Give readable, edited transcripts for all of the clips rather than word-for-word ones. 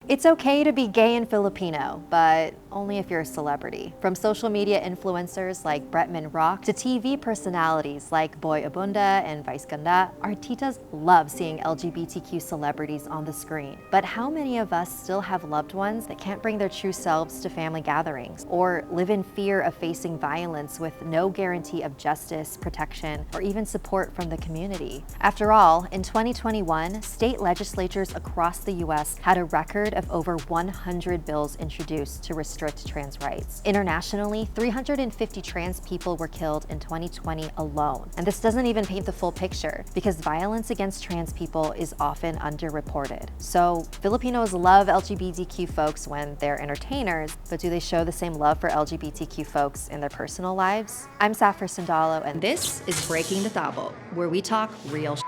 It's okay to be gay and Filipino, but only if you're a celebrity. From social media influencers like Bretman Rock to TV personalities like Boy Abunda and Vice Ganda, our titas love seeing LGBTQ celebrities on the screen. But how many of us still have loved ones that can't bring their true selves to family gatherings, or live in fear of facing violence with no guarantee of justice, protection, or even support from the community? After all, in 2021, state legislatures across the US had a record of over 100 bills introduced to restrict trans rights. Internationally, 350 trans people were killed in 2020 alone. And this doesn't even paint the full picture, because violence against trans people is often underreported. So Filipinos love LGBTQ folks when they're entertainers, but do they show the same love for LGBTQ folks in their personal lives? I'm Safra Sandalo, and this is Breaking the Tabo, where we talk real shit.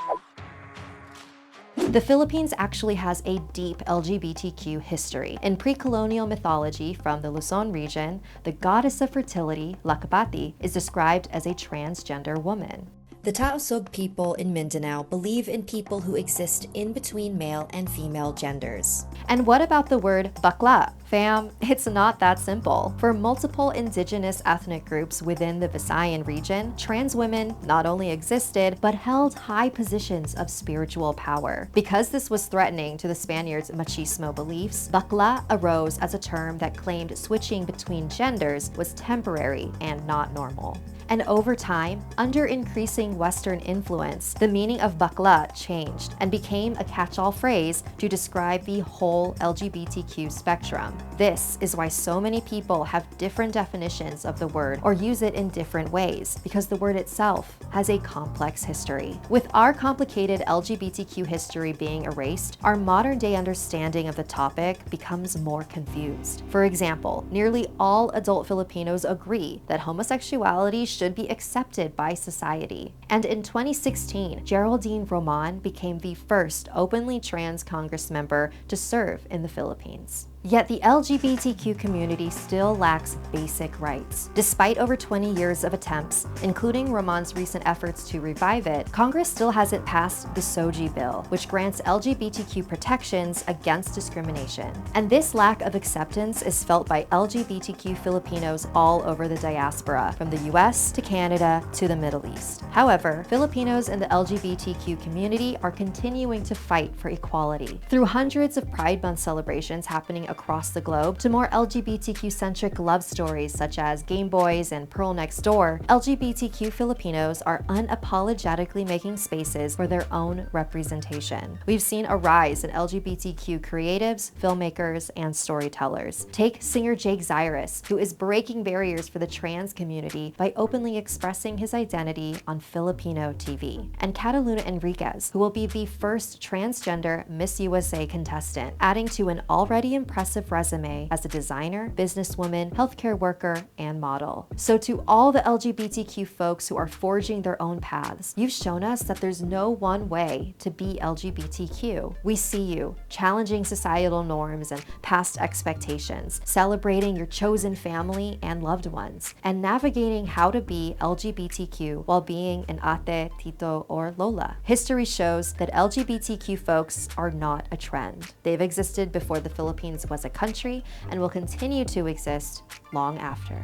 The Philippines actually has a deep LGBTQ history. In pre-colonial mythology from the Luzon region, the goddess of fertility, Lakapati, is described as a transgender woman. The Tausug people in Mindanao believe in people who exist in between male and female genders. And what about the word BAKLA? Fam, it's not that simple. For multiple indigenous ethnic groups within the Visayan region, trans women not only existed, but held high positions of spiritual power. Because this was threatening to the Spaniards' machismo beliefs, BAKLA arose as a term that claimed switching between genders was temporary and not normal. And over time, under increasing Western influence, the meaning of BAKLA changed and became a catch-all phrase to describe the whole LGBTQ spectrum. This is why so many people have different definitions of the word or use it in different ways, because the word itself has a complex history. With our complicated LGBTQ history being erased, our modern-day understanding of the topic becomes more confused. For example, nearly all adult Filipinos agree that homosexuality should be accepted by society. And in 2016, Geraldine Roman became the first openly trans Congress member to serve in the Philippines. Yet the LGBTQ community still lacks basic rights. Despite over 20 years of attempts, including Roman's recent efforts to revive it, Congress still hasn't passed the SOGI bill, which grants LGBTQ protections against discrimination. And this lack of acceptance is felt by LGBTQ Filipinos all over the diaspora, from the US to Canada to the Middle East. However, Filipinos in the LGBTQ community are continuing to fight for equality. Through hundreds of Pride Month celebrations happening across the globe to more LGBTQ-centric love stories such as Game Boys and Pearl Next Door, LGBTQ Filipinos are unapologetically making spaces for their own representation. We've seen a rise in LGBTQ creatives, filmmakers, and storytellers. Take singer Jake Zyrus, who is breaking barriers for the trans community by openly expressing his identity on Filipino TV, and Cataluna Enriquez, who will be the first transgender Miss USA contestant, adding to an already impressive resume as a designer, businesswoman, healthcare worker, and model. So to all the LGBTQ folks who are forging their own paths, you've shown us that there's no one way to be LGBTQ. We see you challenging societal norms and past expectations, celebrating your chosen family and loved ones, and navigating how to be LGBTQ while being an ate, tito, or lola. History shows that LGBTQ folks are not a trend. They've existed before the Philippines was a country and will continue to exist long after.